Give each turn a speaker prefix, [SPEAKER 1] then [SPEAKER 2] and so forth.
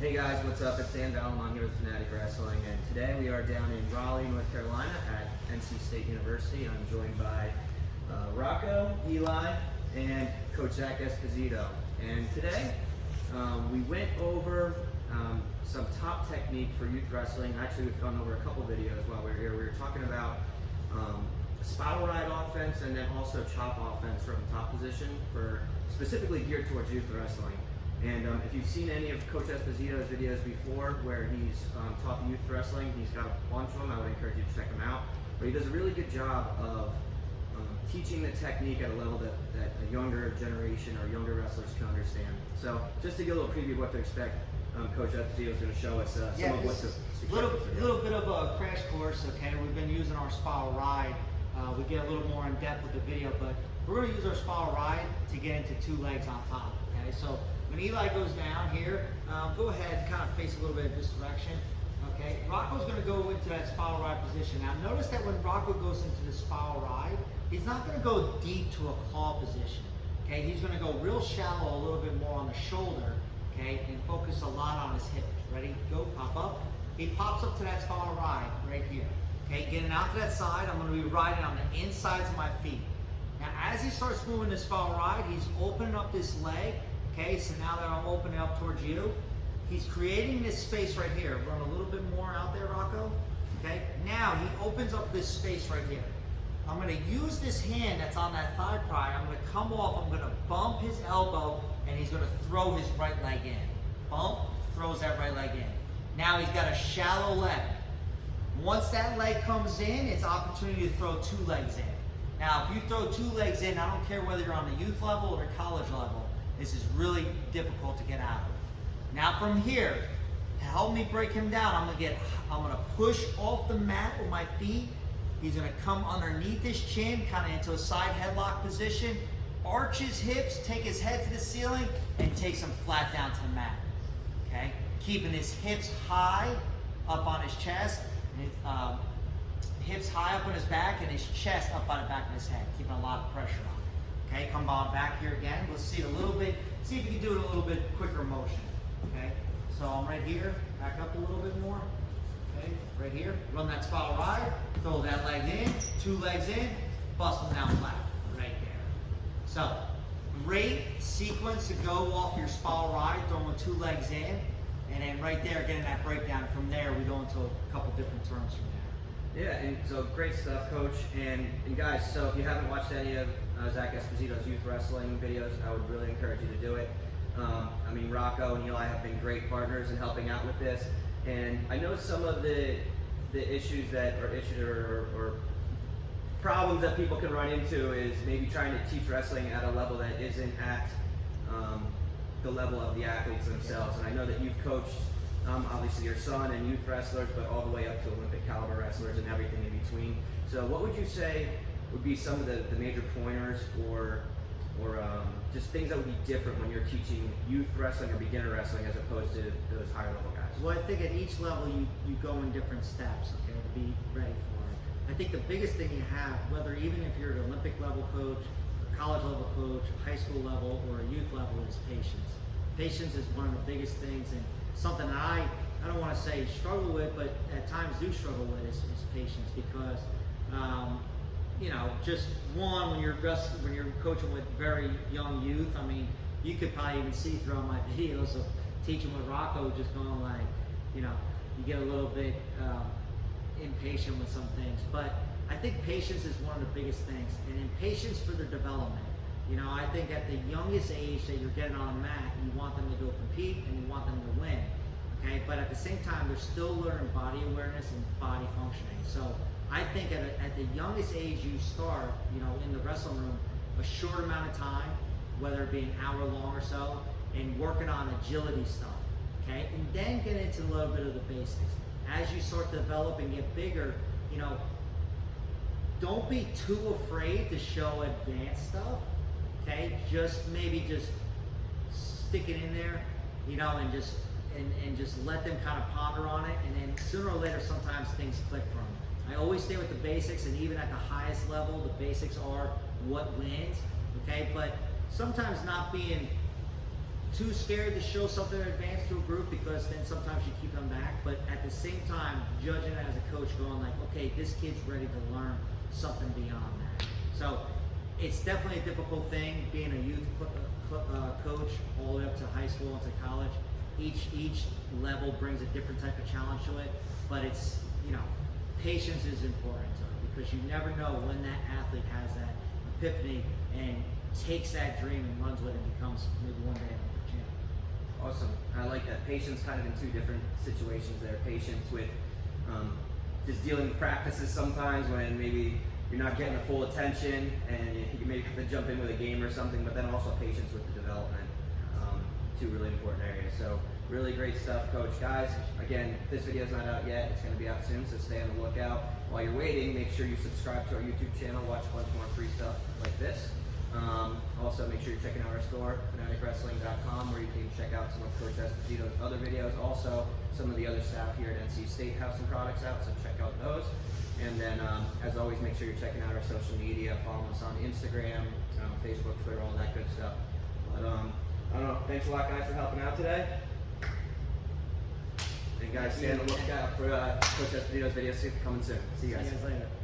[SPEAKER 1] Hey guys, what's up? It's Dan Valmont here with Fanatic Wrestling, and today we are down in Raleigh, North Carolina at NC State University. I'm joined by Rocco, Eli, and Coach Zack Esposito. And today we went over some top technique for youth wrestling. Actually, we've gone over a couple videos while we were here. We were talking about spiral ride offense and then also chop offense from top position for specifically geared towards youth wrestling. And if you've seen any of Coach Esposito's videos before where he's taught the youth wrestling, he's got a bunch of them. I would encourage you to check them out. But he does a really good job of teaching the technique at a level that a younger generation or younger wrestlers can understand. So just to get a little preview of what to expect, Coach Esposito is going to show us some of what to expect.
[SPEAKER 2] Little bit of a crash course, okay? We've been using our spiral ride. We get a little more in depth with the video, but we're going to use our spiral ride to get into two legs on top, okay? So when Eli goes down here, go ahead and kind of face a little bit of this direction. Okay, Rocco's going to go into that spiral ride position. Now notice that when Rocco goes into the spiral ride, he's not going to go deep to a claw position. Okay, he's going to go real shallow, a little bit more on the shoulder. Okay, and focus a lot on his hips. Ready? Go, pop up. He pops up to that spiral ride right here. Okay, getting out to that side, I'm going to be riding on the insides of my feet. Now as he starts moving the spiral ride, he's opening up this leg. Okay, so now that I'm opening up towards you, he's creating this space right here. Run a little bit more out there, Rocco. Okay, now he opens up this space right here. I'm going to use this hand that's on that thigh pry. I'm going to come off, I'm going to bump his elbow, and he's going to throw his right leg in. Bump, throws that right leg in. Now he's got a shallow leg. Once that leg comes in, it's opportunity to throw two legs in. Now, if you throw two legs in, I don't care whether you're on the youth level or the college level, this is really difficult to get out of. Now from here, to help me break him down, I'm gonna push off the mat with my feet. He's gonna come underneath his chin, kind of into a side headlock position, arch his hips, take his head to the ceiling, and takes him flat down to the mat. Okay? Keeping his hips high up on his chest, and his, hips high up on his back, and his chest up by the back of his head, keeping a lot of pressure on. Okay, come on back here again. Let's see it a little bit. See if you can do it a little bit quicker motion. Okay, so I'm right here. Back up a little bit more. Okay, right here. Run that spiral ride. Throw that leg in. Two legs in. Bust them down flat. Right there. So, great sequence to go off your spiral ride, throwing two legs in, and then right there, getting that breakdown. From there, we go into a couple different turns from there.
[SPEAKER 1] Yeah, and so great stuff, Coach. And guys, so if you haven't watched any of Zack Esposito's youth wrestling videos, I would really encourage you to do it. I mean, Rocco and Eli have been great partners in helping out with this. And I know some of the issues that or problems that people can run into is maybe trying to teach wrestling at a level that isn't at the level of the athletes themselves. And I know that you've coached obviously your son and youth wrestlers, but all the way up to Olympic caliber wrestlers and everything in between. So what would you say would be some of the major pointers or just things that would be different when you're teaching youth wrestling or beginner wrestling as opposed to those higher level guys?
[SPEAKER 2] Well, I think at each level you go in different steps, okay, to be ready for it. I think the biggest thing you have, whether even if you're an Olympic level coach, a college level coach, a high school level, or a youth level, is patience. Patience is one of the biggest things, and something that I don't want to say struggle with, but at times do struggle with is patience, because you know, just one, when you're coaching with very young youth, I mean, you could probably even see throughout my videos of teaching with Rocco, just going like, you know, you get a little bit impatient with some things. But I think patience is one of the biggest things, and impatience for their development. You know, I think at the youngest age that you're getting on a mat, you want them to go compete and you want them to win. Okay, but at the same time, they're still learning body awareness and body functioning. So I think at the youngest age you start, you know, in the wrestling room, a short amount of time, whether it be an hour long or so, and working on agility stuff, okay? And then get into a little bit of the basics. As you start to develop and get bigger, you know, don't be too afraid to show advanced stuff, okay? Maybe just stick it in there, you know, and just let them kind of ponder on it, and then sooner or later sometimes things click for them. I always stay with the basics, and even at the highest level, the basics are what wins, okay? But sometimes not being too scared to show something advanced to a group, because then sometimes you keep them back. But at the same time, judging it as a coach, going like, okay, this kid's ready to learn something beyond that. So it's definitely a difficult thing being a youth coach all the way up to high school and to college. Each level brings a different type of challenge to it, but it's, you know, patience is important to it, because you never know when that athlete has that epiphany and takes that dream and runs with it and becomes maybe one day a champion.
[SPEAKER 1] Awesome. I like that. Patience kind of in two different situations there. Patience with just dealing with practices sometimes when maybe you're not getting the full attention and you maybe have to jump in with a game or something, but then also patience with the development. Two really important areas. So really great stuff, Coach. Guys, again, if this video's not out yet, it's going to be out soon, so stay on the lookout. While you're waiting, make sure you subscribe to our YouTube channel, watch a bunch more free stuff like this. Also, make sure you're checking out our store, fanaticwrestling.com, where you can check out some of Coach Esposito's other videos. Also, some of the other staff here at NC State have some products out, so check out those. And then, as always, make sure you're checking out our social media. Follow us on Instagram, Facebook, Twitter, all that good stuff. But, I don't know. Thanks a lot, guys, for helping out today. And guys, stay on the lookout for Coach Esposito's video coming soon. See you guys.
[SPEAKER 2] See you guys later.